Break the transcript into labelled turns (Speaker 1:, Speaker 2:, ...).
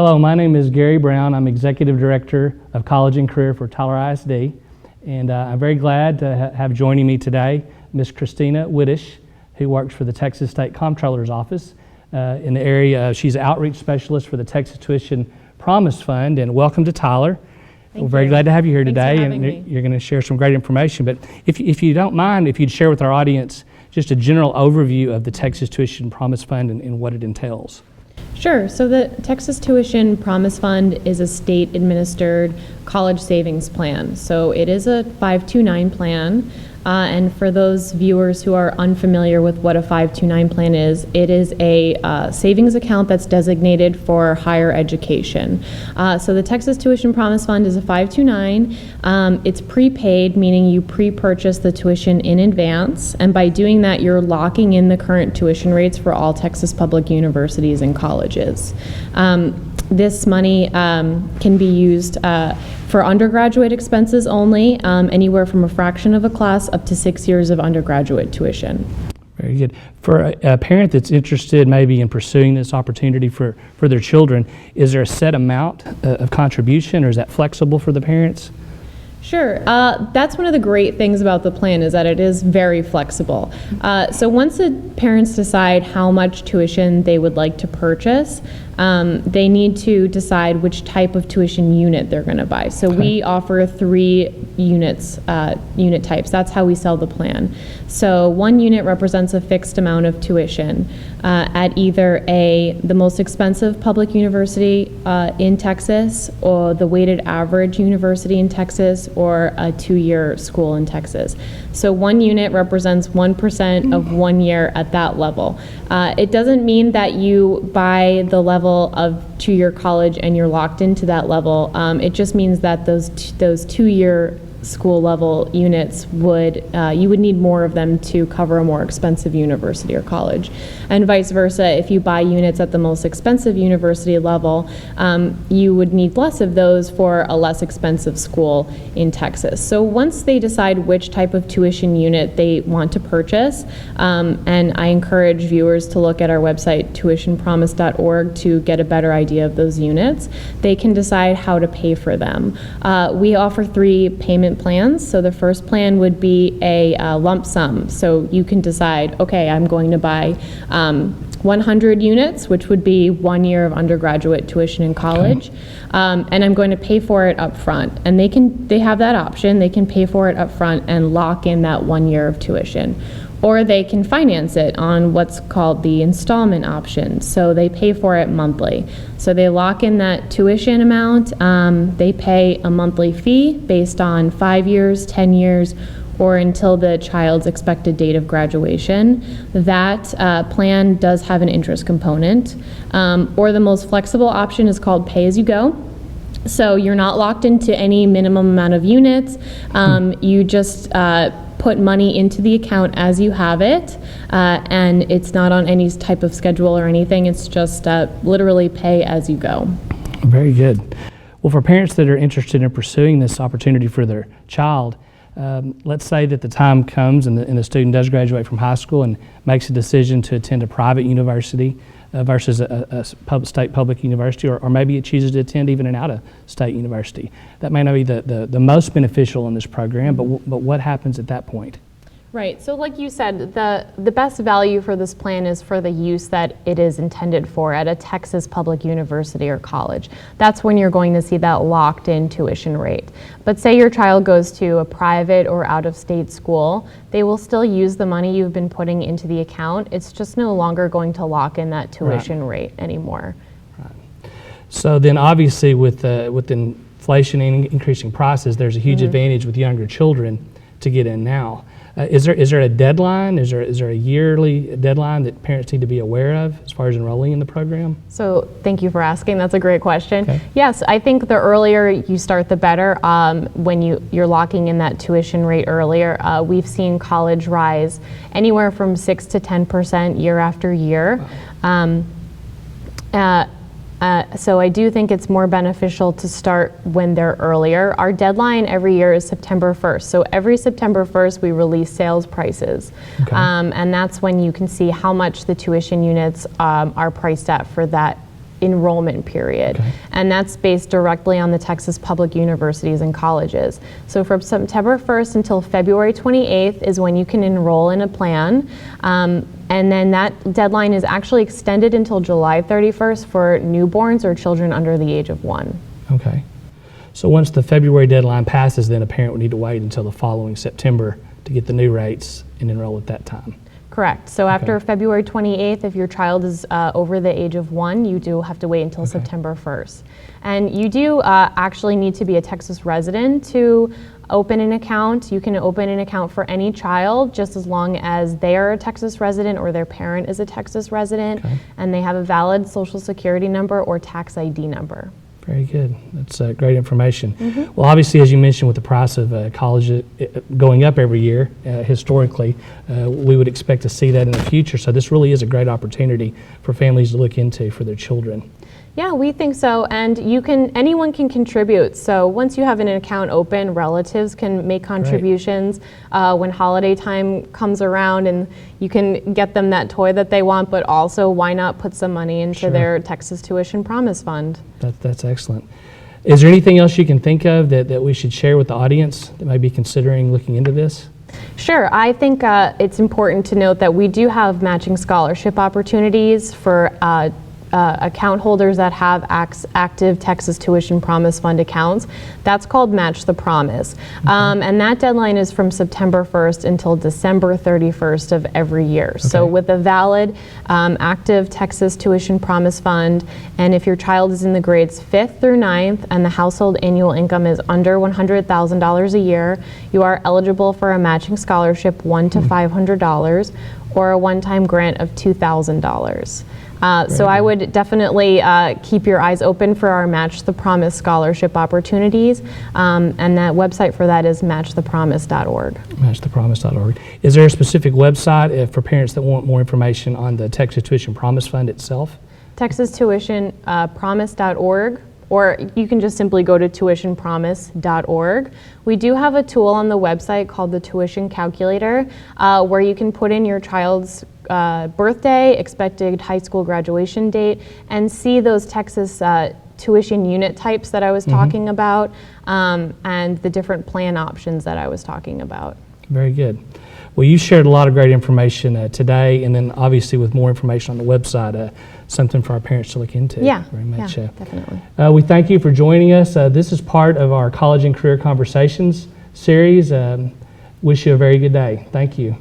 Speaker 1: Hello, my name is Gary Brown. I'm Executive Director of College and Career for Tyler ISD, and I'm very glad to have joining me today Ms. Christina Wittich, who works for the Texas State Comptroller's Office in the area. She's an outreach specialist for the Texas Tuition Promise Fund, and welcome to Tyler. We're very glad to have you here today, and you're going to share some great information. But if you don't mind, if you'd share with our audience just a general overview of the Texas Tuition Promise Fund and what it entails.
Speaker 2: Sure. So the Texas Tuition Promise Fund is a state-administered college savings plan. So it is a 529 plan. And for those viewers who are unfamiliar with what a 529 plan is, it is a savings account that's designated for higher education. So the Texas Tuition Promise Fund is a 529. It's prepaid, meaning you pre-purchase the tuition in advance, and by doing that, you're locking in the current tuition rates for all Texas public universities and colleges. This money can be used for undergraduate expenses only, anywhere from a fraction of a class up to 6 years of undergraduate tuition.
Speaker 1: Very good. For a parent that's interested maybe in pursuing this opportunity for their children, is there a set amount of contribution, or is that flexible for the parents?
Speaker 2: Sure. That's one of the great things about the plan, is that it is very flexible. So once the parents decide how much tuition they would like to purchase, they need to decide which type of tuition unit they're going to buy. So we offer 3 unit types. That's how we sell the plan. So one unit represents a fixed amount of tuition at either the most expensive public university in Texas, or the weighted average university in Texas, or a 2-year school in Texas. So one unit represents 1% of 1 year at that level. It doesn't mean that you buy the level of 2-year college and you're locked into that level. It just means that those 2-year school level units you would need more of them to cover a more expensive university or college, and vice versa. If you buy units at the most expensive university level, you would need less of those for a less expensive school in Texas. So once they decide which type of tuition unit they want to purchase, and I encourage viewers to look at our website tuitionpromise.org to get a better idea of those units, they can decide how to pay for them. We offer 3 payment plans. So the first plan would be a lump sum. So you can decide, okay, I'm going to buy 100 units, which would be 1 year of undergraduate tuition in college, and I'm going to pay for it up front. And they have that option. They can pay for it up front and lock in that 1 year of tuition. Or they can finance it on what's called the installment option. So they pay for it monthly. So they lock in that tuition amount. They pay a monthly fee based on 5 years, 10 years, or until the child's expected date of graduation. That plan does have an interest component. Or the most flexible option is called pay-as-you-go. So you're not locked into any minimum amount of units. You just put money into the account as you have it, and it's not on any type of schedule or anything. It's just literally pay as you go.
Speaker 1: Very good. Well, for parents that are interested in pursuing this opportunity for their child, let's say that the time comes and the student does graduate from high school and makes a decision to attend a private university versus a state public university, or maybe it chooses to attend even an out-of-state university. That may not be the most beneficial in this program, but what happens at that point?
Speaker 2: Right. So like you said, the best value for this plan is for the use that it is intended for at a Texas public university or college. That's when you're going to see that locked-in tuition rate. But say your child goes to a private or out-of-state school, they will still use the money you've been putting into the account. It's just no longer going to lock in that tuition rate anymore.
Speaker 1: Right. So then obviously with inflation and increasing prices, there's a huge advantage with younger children to get in now. Is there a deadline? Is there a yearly deadline that parents need to be aware of as far as enrolling in the program? So
Speaker 2: thank you for asking. That's a great question.
Speaker 1: Okay.
Speaker 2: Yes, I think the earlier you start, the better. When you're locking in that tuition rate earlier, we've seen college rise anywhere from 6 to 10% year after year.
Speaker 1: Wow.
Speaker 2: So I do think it's more beneficial to start when they're earlier. Our deadline every year is September 1st. So every September 1st we release sales prices. Okay. And that's when you can see how much the tuition units are priced at for that enrollment period.
Speaker 1: Okay.
Speaker 2: And that's based directly on the Texas public universities and colleges. So from September 1st until February 28th is when you can enroll in a plan. And then that deadline is actually extended until July 31st for newborns or children under the age of 1.
Speaker 1: Okay. So once the February deadline passes, then a parent would need to wait until the following September to get the new rates and enroll at that time.
Speaker 2: Correct. So after February 28th, if your child is over the age of 1, you do have to wait until September 1st. And you do actually need to be a Texas resident to open an account. You can open an account for any child just as long as they are a Texas resident or their parent is a Texas resident and they have a valid social security number or tax ID number.
Speaker 1: Very good. That's great information. Well, obviously, as you mentioned, with the price of college going up every year, historically, we would expect to see that in the future. So this really is a great opportunity for families to look into for their children.
Speaker 2: Yeah, we think so, and anyone can contribute. So once you have an account open, relatives can make contributions when holiday time comes around, and you can get them that toy that they want, but also why not put some money into their Texas Tuition Promise Fund?
Speaker 1: That's excellent. Is there anything else you can think of that we should share with the audience that might be considering looking into this?
Speaker 2: Sure. I think it's important to note that we do have matching scholarship opportunities for account holders that have active Texas Tuition Promise Fund accounts. That's called Match the Promise. And that deadline is from September 1st until December 31st of every year. So with a valid active Texas Tuition Promise Fund, and if your child is in the grades 5th through 9th and the household annual income is under $100,000 a year, you are eligible for a matching scholarship $100 to $500 or a one-time grant of $2,000. So I would definitely keep your eyes open for our Match the Promise scholarship opportunities, and that website for that is matchthepromise.org.
Speaker 1: Matchthepromise.org. Is there a specific website for parents that want more information on the Texas Tuition Promise Fund itself? TexasTuitionPromise.org, or you can just simply go to tuitionpromise.org. We do have a tool on the website called the Tuition Calculator, where you can put in your child's birthday, expected high school graduation date, and see those Texas tuition unit types that I was talking about, and the different plan options that I was talking about. Very good. Well, you shared a lot of great information today, and then obviously with more information on the website, something for our parents to look into.
Speaker 2: Yeah,
Speaker 1: very much.
Speaker 2: yeah, definitely.
Speaker 1: We thank you for joining us. This is part of our College and Career Conversations series. Wish you a very good day. Thank you.